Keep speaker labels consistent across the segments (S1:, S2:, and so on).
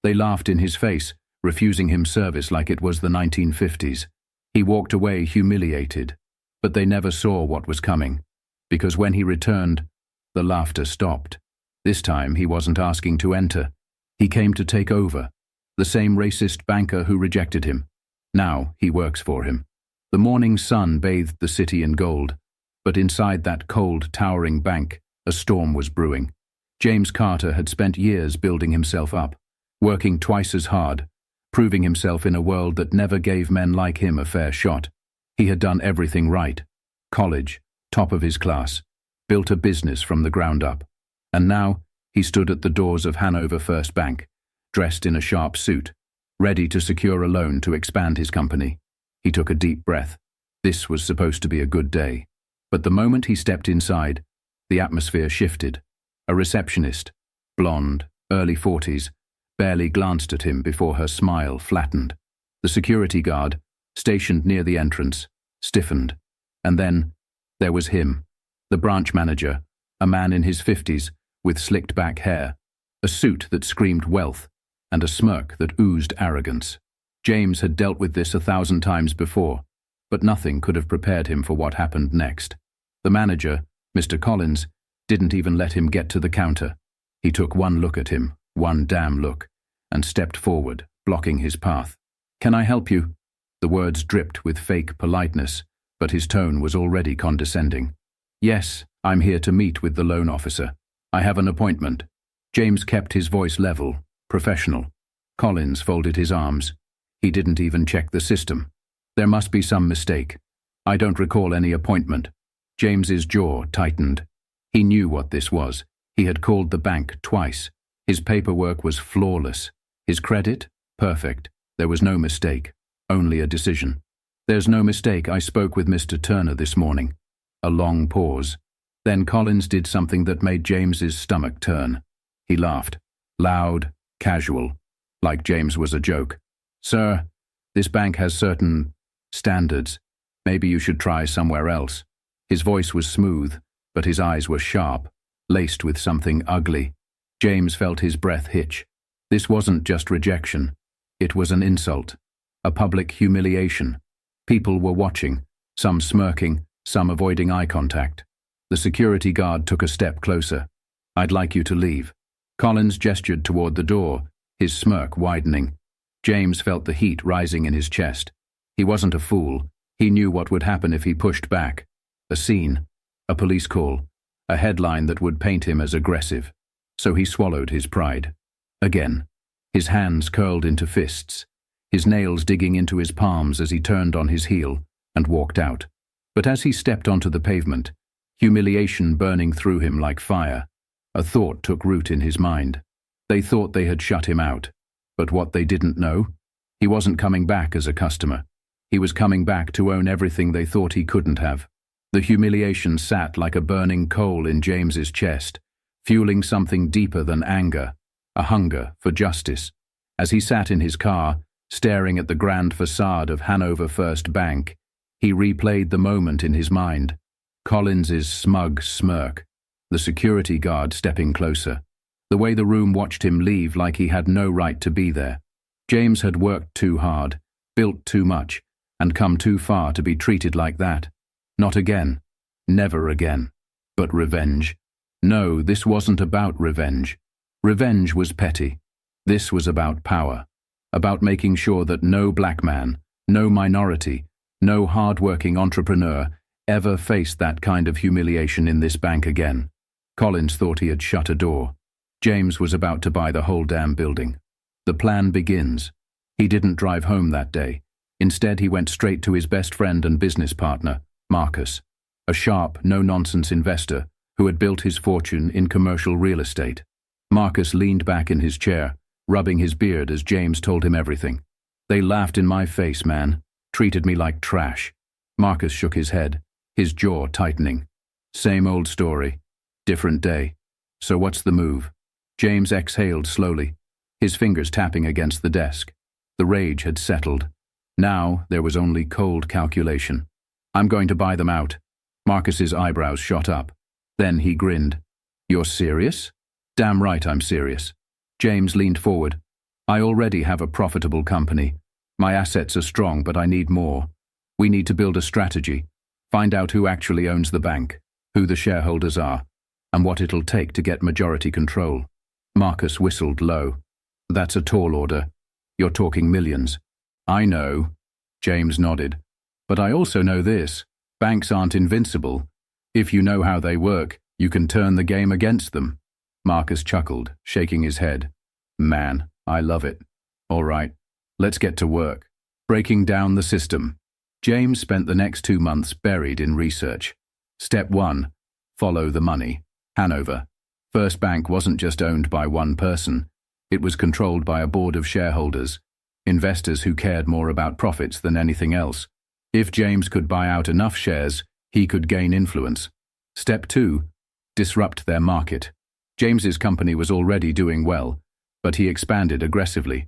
S1: They laughed in his face, refusing him service like it was the 1950s. He walked away humiliated, but they never saw what was coming, because when he returned, the laughter stopped. This time he wasn't asking to enter. He came to take over. The same racist banker who rejected him. Now he works for him. The morning sun bathed the city in gold, but inside that cold, towering bank, a storm was brewing. James Carter had spent years building himself up, working twice as hard, proving himself in a world that never gave men like him a fair shot. He had done everything right. College, top of his class, built a business from the ground up. And now he stood at the doors of Hanover First Bank, dressed in a sharp suit, ready to secure a loan to expand his company. He took a deep breath. This was supposed to be a good day. But the moment he stepped inside, the atmosphere shifted. A receptionist, blonde, early 40s, barely glanced at him before her smile flattened. The security guard, stationed near the entrance, stiffened. And then, there was him, the branch manager, a man in his 50s, with slicked back hair, a suit that screamed wealth, and a smirk that oozed arrogance. James had dealt with this 1,000 times before, but nothing could have prepared him for what happened next. The manager, Mr. Collins, didn't even let him get to the counter. He took one look at him, one damn look, and stepped forward, blocking his path. "Can I help you?" The words dripped with fake politeness, but his tone was already condescending. "Yes, I'm here to meet with the loan officer. I have an appointment." James kept his voice level, professional. Collins folded his arms. He didn't even check the system. "There must be some mistake. I don't recall any appointment." James's jaw tightened. He knew what this was. He had called the bank twice. His paperwork was flawless. His credit? Perfect. There was no mistake. Only a decision. "There's no mistake. I spoke with Mr. Turner this morning." A long pause. Then Collins did something that made James's stomach turn. He laughed. Loud, casual, like James was a joke. "Sir, this bank has certain standards. Maybe you should try somewhere else." His voice was smooth, but his eyes were sharp, laced with something ugly. James felt his breath hitch. This wasn't just rejection. It was an insult, a public humiliation. People were watching, some smirking, some avoiding eye contact. The security guard took a step closer. "I'd like you to leave." Collins gestured toward the door, his smirk widening. James felt the heat rising in his chest. He wasn't a fool. He knew what would happen if he pushed back. A scene, a police call, a headline that would paint him as aggressive. So he swallowed his pride. Again, his hands curled into fists, his nails digging into his palms as he turned on his heel and walked out. But as he stepped onto the pavement, humiliation burning through him like fire, a thought took root in his mind. They thought they had shut him out. But what they didn't know, he wasn't coming back as a customer. He was coming back to own everything they thought he couldn't have. The humiliation sat like a burning coal in James's chest, fueling something deeper than anger, a hunger for justice. As he sat in his car, staring at the grand facade of Hanover First Bank, he replayed the moment in his mind. Collins's smug smirk, the security guard stepping closer, the way the room watched him leave like he had no right to be there. James had worked too hard, built too much, and come too far to be treated like that. Not again. Never again. But revenge. No, this wasn't about revenge. Revenge was petty. This was about power. About making sure that no black man, no minority, no hard-working entrepreneur ever faced that kind of humiliation in this bank again. Collins thought he had shut a door. James was about to buy the whole damn building. The plan begins. He didn't drive home that day. Instead, he went straight to his best friend and business partner, Marcus, a sharp, no-nonsense investor who had built his fortune in commercial real estate. Marcus leaned back in his chair, rubbing his beard as James told him everything. "They laughed in my face, man. Treated me like trash." Marcus shook his head, his jaw tightening. "Same old story. Different day. So what's the move?" James exhaled slowly, his fingers tapping against the desk. The rage had settled. Now there was only cold calculation. "I'm going to buy them out." Marcus's eyebrows shot up. Then he grinned. "You're serious?" "Damn right I'm serious." James leaned forward. I already have a profitable company. My assets are strong, but I need more. We need to build a strategy, find out who actually owns the bank, who the shareholders are, and what it'll take to get majority control. Marcus whistled low. That's a tall order. You're talking millions. I know, James nodded. But I also know this. Banks aren't invincible. If you know how they work, you can turn the game against them. Marcus chuckled, shaking his head. Man, I love it. All right, let's get to work. Breaking down the system. James spent the next 2 months buried in research. Step 1. Follow the money. Hanover. First Bank wasn't just owned by one person. It was controlled by a board of shareholders, investors who cared more about profits than anything else. If James could buy out enough shares, he could gain influence. Step 2. Disrupt their market. James's company was already doing well, but he expanded aggressively,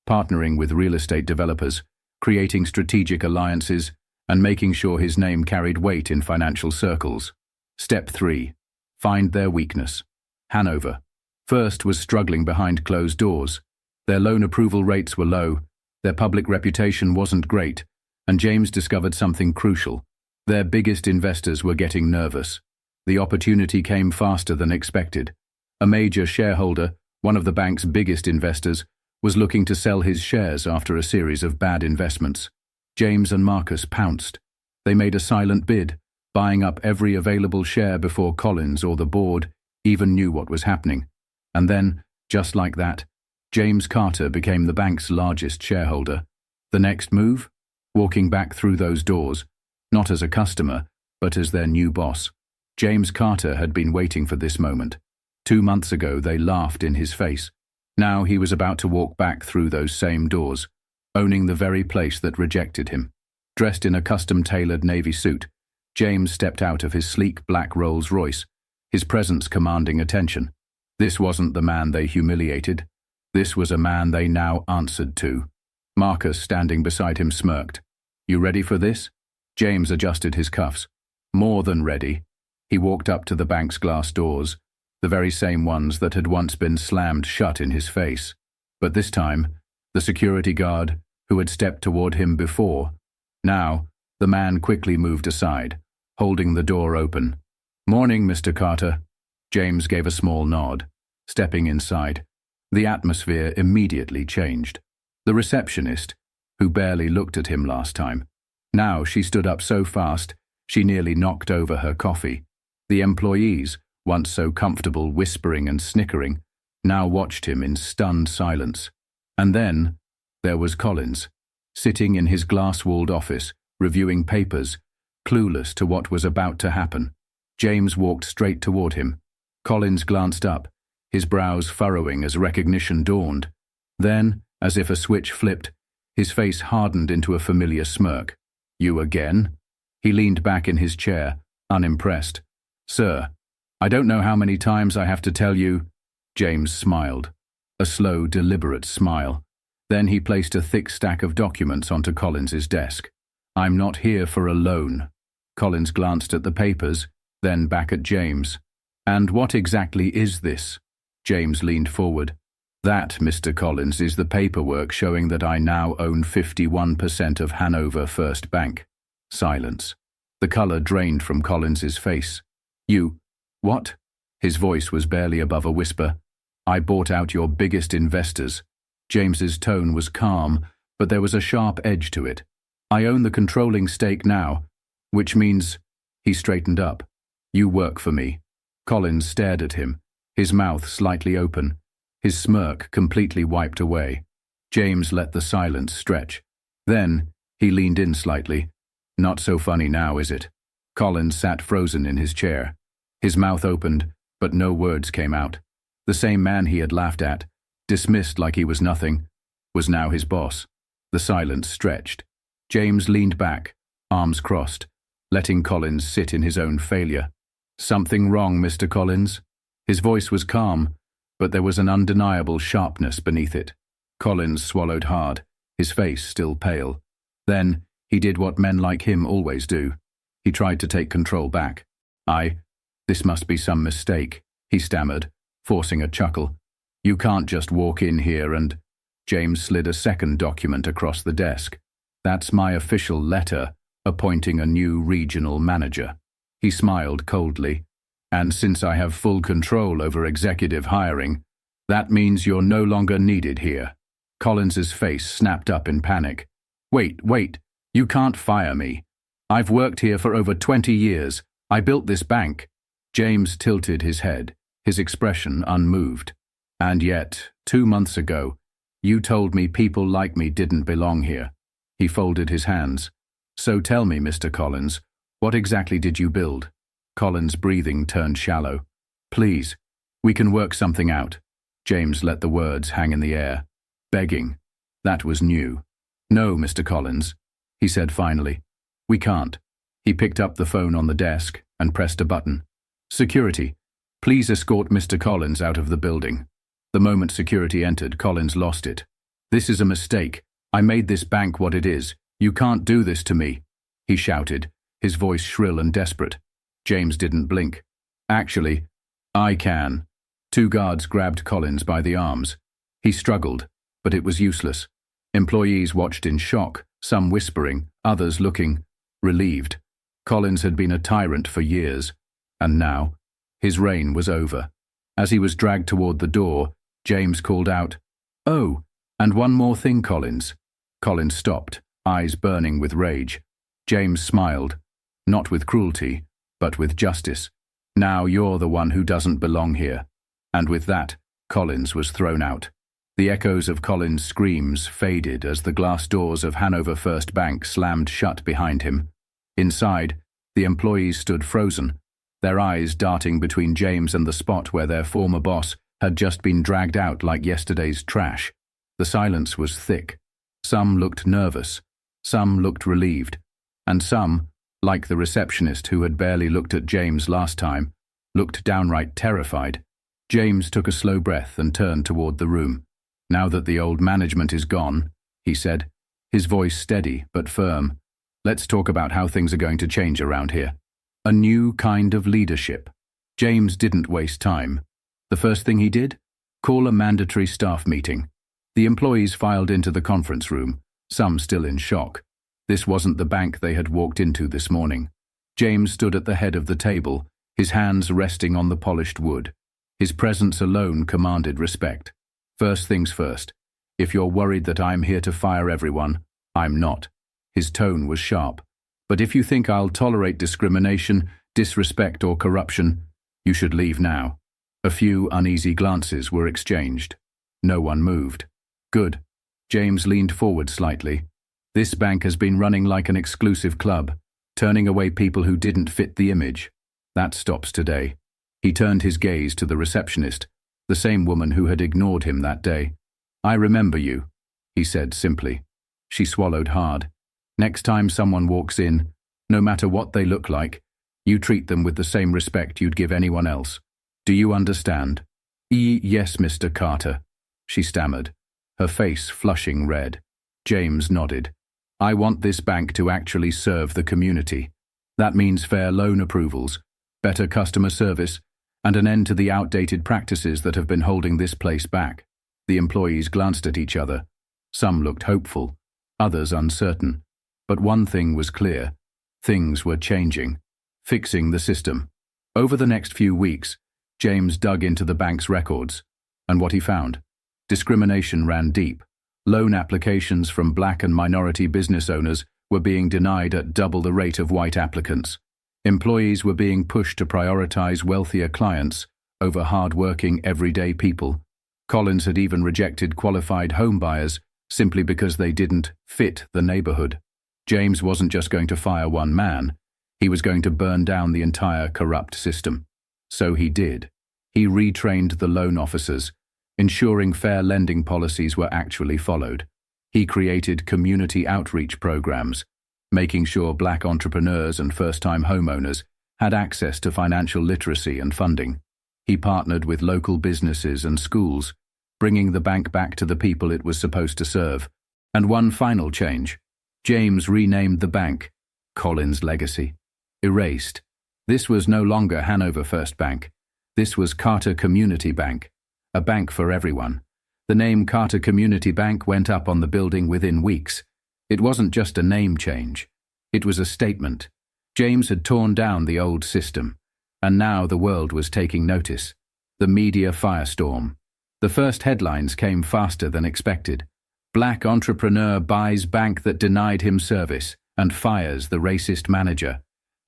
S1: partnering with real estate developers, creating strategic alliances, and making sure his name carried weight in financial circles. Step 3. Find their weakness. Hanover. First was struggling behind closed doors. Their loan approval rates were low, their public reputation wasn't great, and James discovered something crucial. Their biggest investors were getting nervous. The opportunity came faster than expected. A major shareholder, one of the bank's biggest investors, was looking to sell his shares after a series of bad investments. James and Marcus pounced. They made a silent bid, buying up every available share before Collins or the board even knew what was happening. And then, just like that, James Carter became the bank's largest shareholder. The next move? Walking back through those doors, not as a customer, but as their new boss. James Carter had been waiting for this moment. 2 months ago, they laughed in his face. Now he was about to walk back through those same doors, owning the very place that rejected him. Dressed in a custom-tailored navy suit, James stepped out of his sleek black Rolls-Royce, his presence commanding attention. This wasn't the man they humiliated. This was a man they now answered to. Marcus, standing beside him, smirked. You ready for this? James adjusted his cuffs. More than ready. He walked up to the bank's glass doors, the very same ones that had once been slammed shut in his face. But this time, the security guard, who had stepped toward him before. Now, the man quickly moved aside, holding the door open. Morning, Mr. Carter. James gave a small nod, stepping inside. The atmosphere immediately changed. The receptionist, who barely looked at him last time. Now she stood up so fast, she nearly knocked over her coffee. The employees, once so comfortable whispering and snickering, now watched him in stunned silence. And then, there was Collins, sitting in his glass-walled office, reviewing papers, clueless to what was about to happen. James walked straight toward him. Collins glanced up, his brows furrowing as recognition dawned. Then, as if a switch flipped, his face hardened into a familiar smirk. You again? He leaned back in his chair, unimpressed. Sir, I don't know how many times I have to tell you. James smiled, a slow, deliberate smile. Then he placed a thick stack of documents onto Collins's desk. I'm not here for a loan. Collins glanced at the papers, then back at James. And what exactly is this? James leaned forward. That, Mr. Collins, is the paperwork showing that I now own 51% of Hanover First Bank. Silence. The color drained from Collins's face. You, what? His voice was barely above a whisper. I bought out your biggest investors. James's tone was calm, but there was a sharp edge to it. I own the controlling stake now, which means... He straightened up. You work for me. Collins stared at him, his mouth slightly open, his smirk completely wiped away. James let the silence stretch. Then, he leaned in slightly. Not so funny now, is it? Collins sat frozen in his chair. His mouth opened, but no words came out. The same man he had laughed at, dismissed like he was nothing, was now his boss. The silence stretched. James leaned back, arms crossed, letting Collins sit in his own failure. Something wrong, Mr. Collins? His voice was calm, but there was an undeniable sharpness beneath it. Collins swallowed hard, his face still pale. Then, he did what men like him always do. He tried to take control back. This must be some mistake, he stammered, forcing a chuckle. You can't just walk in here and... James slid a second document across the desk. That's my official letter appointing a new regional manager. He smiled coldly. And since I have full control over executive hiring, that means you're no longer needed here. Collins's face snapped up in panic. Wait, you can't fire me. I've worked here for over 20 years. I built this bank. James tilted his head, his expression unmoved. And yet, 2 months ago, you told me people like me didn't belong here. He folded his hands. So tell me, Mr. Collins, what exactly did you build? Collins' breathing turned shallow. Please, we can work something out. James let the words hang in the air. Begging. That was new. No, Mr. Collins, he said finally. We can't. He picked up the phone on the desk and pressed a button. Security, please escort Mr. Collins out of the building. The moment security entered, Collins lost it. This is a mistake. I made this bank what it is. You can't do this to me, he shouted, his voice shrill and desperate. James didn't blink. Actually, I can. 2 guards grabbed Collins by the arms. He struggled, but it was useless. Employees watched in shock, some whispering, others looking relieved. Collins had been a tyrant for years, and now, his reign was over. As he was dragged toward the door, James called out, "Oh, and one more thing, Collins." Collins stopped, eyes burning with rage. James smiled, not with cruelty, but with justice. Now you're the one who doesn't belong here. And with that, Collins was thrown out. The echoes of Collins' screams faded as the glass doors of Hanover First Bank slammed shut behind him. Inside, the employees stood frozen, their eyes darting between James and the spot where their former boss had just been dragged out like yesterday's trash. The silence was thick. Some looked nervous, some looked relieved, and some, like the receptionist who had barely looked at James last time, looked downright terrified. James took a slow breath and turned toward the room. Now that the old management is gone, he said, his voice steady but firm, let's talk about how things are going to change around here. A new kind of leadership. James didn't waste time. The first thing he did? Call a mandatory staff meeting. The employees filed into the conference room, some still in shock. This wasn't the bank they had walked into this morning. James stood at the head of the table, his hands resting on the polished wood. His presence alone commanded respect. First things first. If you're worried that I'm here to fire everyone, I'm not. His tone was sharp. But if you think I'll tolerate discrimination, disrespect, or corruption, you should leave now. A few uneasy glances were exchanged. No one moved. Good. James leaned forward slightly. This bank has been running like an exclusive club, turning away people who didn't fit the image. That stops today. He turned his gaze to the receptionist, the same woman who had ignored him that day. I remember you, he said simply. She swallowed hard. Next time someone walks in, no matter what they look like, you treat them with the same respect you'd give anyone else. Do you understand? Yes, Mr. Carter, she stammered, her face flushing red. James nodded. I want this bank to actually serve the community. That means fair loan approvals, better customer service, and an end to the outdated practices that have been holding this place back. The employees glanced at each other. Some looked hopeful, others uncertain. But one thing was clear. Things were changing. Fixing the system. Over the next few weeks, James dug into the bank's records. And what he found? Discrimination ran deep. Loan applications from black and minority business owners were being denied at double the rate of white applicants. Employees were being pushed to prioritize wealthier clients over hard-working, everyday people. Collins had even rejected qualified home buyers simply because they didn't fit the neighborhood. James wasn't just going to fire one man, he was going to burn down the entire corrupt system. So he did. He retrained the loan officers, ensuring fair lending policies were actually followed. He created community outreach programs, making sure black entrepreneurs and first-time homeowners had access to financial literacy and funding. He partnered with local businesses and schools, bringing the bank back to the people it was supposed to serve. And one final change. James renamed the bank Collins Legacy. Erased. This was no longer Hanover First Bank. This was Carter Community Bank, a bank for everyone. The name Carter Community Bank went up on the building within weeks. It wasn't just a name change. It was a statement. James had torn down the old system, and now the world was taking notice. The media firestorm. The first headlines came faster than expected. Black entrepreneur buys bank that denied him service and fires the racist manager.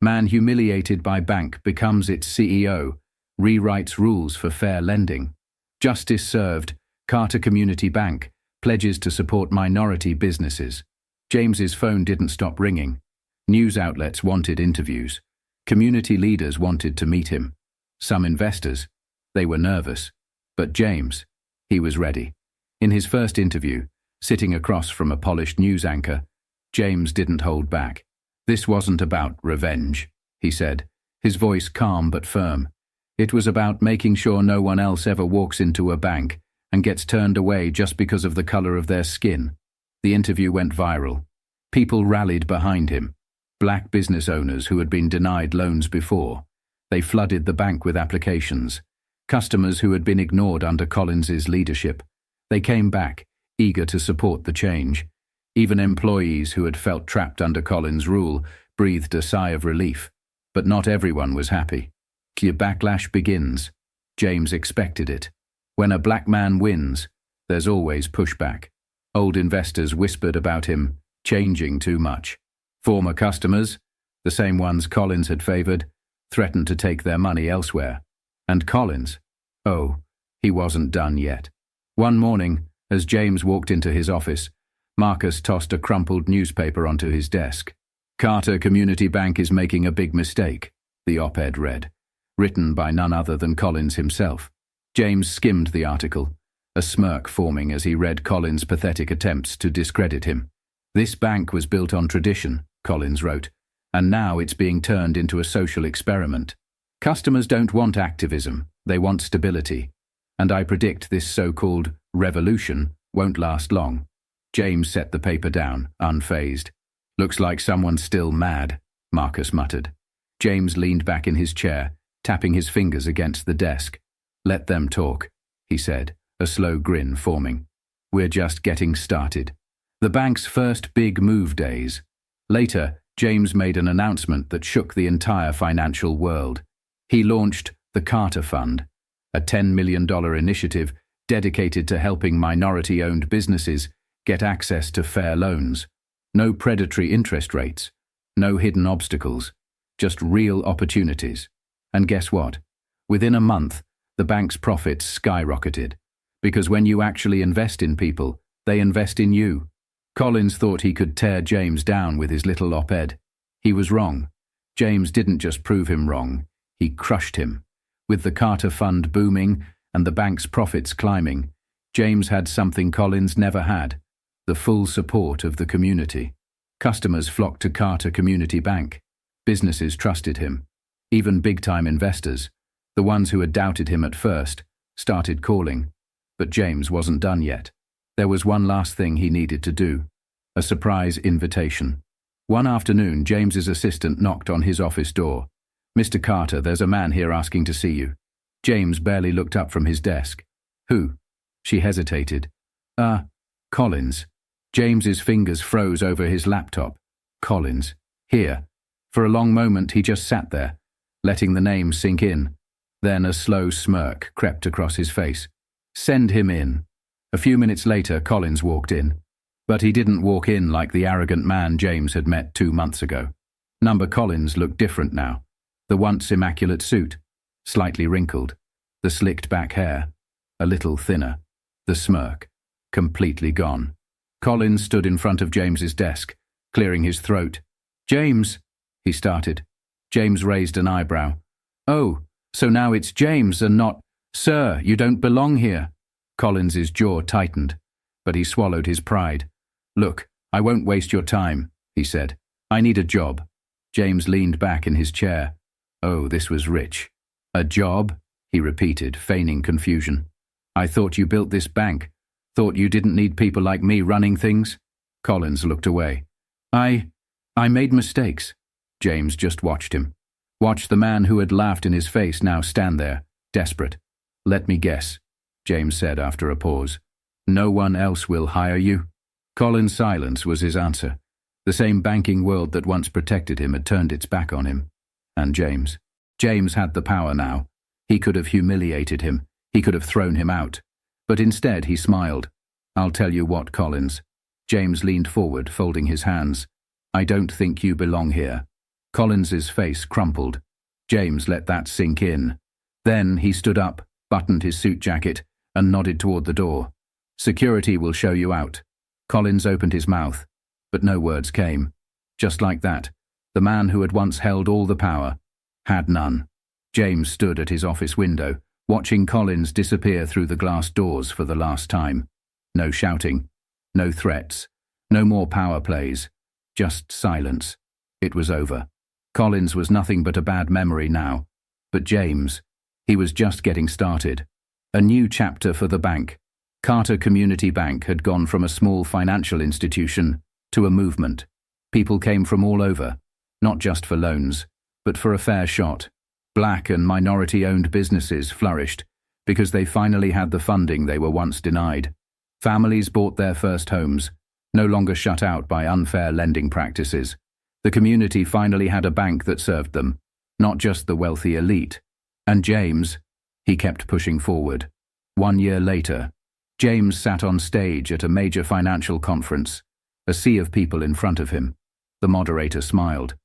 S1: Man humiliated by bank becomes its CEO, rewrites rules for fair lending. Justice served, Carter Community Bank pledges to support minority businesses. James's phone didn't stop ringing. News outlets wanted interviews. Community leaders wanted to meet him. Some investors. They were nervous. But James, he was ready. In his first interview, sitting across from a polished news anchor, James didn't hold back. This wasn't about revenge, he said, his voice calm but firm. It was about making sure no one else ever walks into a bank and gets turned away just because of the color of their skin. The interview went viral. People rallied behind him. Black business owners who had been denied loans before. They flooded the bank with applications. Customers who had been ignored under Collins's leadership. They came back, eager to support the change. Even employees who had felt trapped under Collins' rule breathed a sigh of relief. But not everyone was happy. The backlash begins. James expected it. When a black man wins, there's always pushback. Old investors whispered about him changing too much. Former customers, the same ones Collins had favored, threatened to take their money elsewhere. And Collins, oh, he wasn't done yet. One morning, as James walked into his office, Marcus tossed a crumpled newspaper onto his desk. Carter Community Bank is making a big mistake, the op-ed read, written by none other than Collins himself. James skimmed the article, a smirk forming as he read Collins' pathetic attempts to discredit him. This bank was built on tradition, Collins wrote, and now it's being turned into a social experiment. Customers don't want activism, they want stability. And I predict this so-called revolution won't last long. James set the paper down, unfazed. Looks like someone's still mad, Marcus muttered. James leaned back in his chair, tapping his fingers against the desk. Let them talk, he said, a slow grin forming. We're just getting started. The bank's first big move days. Later, James made an announcement that shook the entire financial world. He launched the Carter Fund, a $10 million initiative dedicated to helping minority-owned businesses get access to fair loans. No predatory interest rates, no hidden obstacles, just real opportunities. And guess what? Within a month, the bank's profits skyrocketed. Because when you actually invest in people, they invest in you. Collins thought he could tear James down with his little op-ed. He was wrong. James didn't just prove him wrong, he crushed him. With the Carter Fund booming and the bank's profits climbing, James had something Collins never had, the full support of the community. Customers flocked to Carter Community Bank. Businesses trusted him. Even big-time investors, the ones who had doubted him at first, started calling. But James wasn't done yet. There was one last thing he needed to do, a surprise invitation. One afternoon, James's assistant knocked on his office door. Mr. Carter, there's a man here asking to see you. James barely looked up from his desk. Who? She hesitated. Collins. James's fingers froze over his laptop. Collins. Here. For a long moment he just sat there, letting the name sink in. Then a slow smirk crept across his face. Send him in. A few minutes later, Collins walked in. But he didn't walk in like the arrogant man James had met 2 months ago. Number Collins looked different now. The once immaculate suit, slightly wrinkled. The slicked back hair, a little thinner. The smirk, completely gone. Collins stood in front of James's desk, clearing his throat. James, he started. James raised an eyebrow. Oh, so now it's James and not, Sir, you don't belong here. Collins's jaw tightened, but he swallowed his pride. Look, I won't waste your time, he said. I need a job. James leaned back in his chair. Oh, this was rich. A job? He repeated, feigning confusion. I thought you built this bank. Thought you didn't need people like me running things? Collins looked away. I made mistakes. James just watched him. Watched the man who had laughed in his face now stand there, desperate. Let me guess, James said after a pause. No one else will hire you? Colin's silence was his answer. The same banking world that once protected him had turned its back on him. And James. James had the power now. He could have humiliated him. He could have thrown him out. But instead he smiled. I'll tell you what, Collins. James leaned forward, folding his hands. I don't think you belong here. Collins's face crumpled. James let that sink in. Then he stood up, buttoned his suit jacket, and nodded toward the door. Security will show you out. Collins opened his mouth, but no words came. Just like that, the man who had once held all the power had none. James stood at his office window, watching Collins disappear through the glass doors for the last time. No shouting, no threats, no more power plays, just silence. It was over. Collins was nothing but a bad memory now. But James, he was just getting started. A new chapter for the bank. Carter Community Bank had gone from a small financial institution to a movement. People came from all over, not just for loans, but for a fair shot. Black and minority-owned businesses flourished because they finally had the funding they were once denied. Families bought their first homes, no longer shut out by unfair lending practices. The community finally had a bank that served them, not just the wealthy elite. And James, he kept pushing forward. 1 year later, James sat on stage at a major financial conference, a sea of people in front of him. The moderator smiled.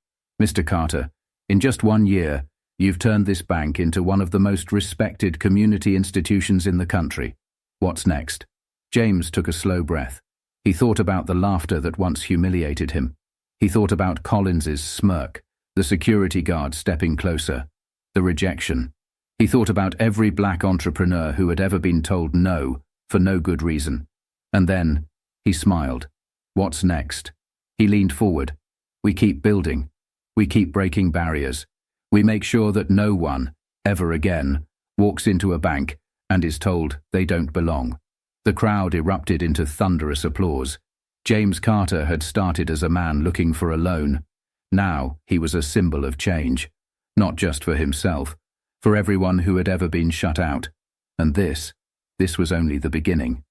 S1: Mr. Carter, in just 1 year, you've turned this bank into one of the most respected community institutions in the country. What's next? James took a slow breath. He thought about the laughter that once humiliated him. He thought about Collins's smirk, the security guard stepping closer, the rejection. He thought about every black entrepreneur who had ever been told no for no good reason. And then he smiled. What's next? He leaned forward. We keep building. We keep breaking barriers. We make sure that no one, ever again, walks into a bank and is told they don't belong. The crowd erupted into thunderous applause. James Carter had started as a man looking for a loan. Now he was a symbol of change, not just for himself, for everyone who had ever been shut out. And this was only the beginning.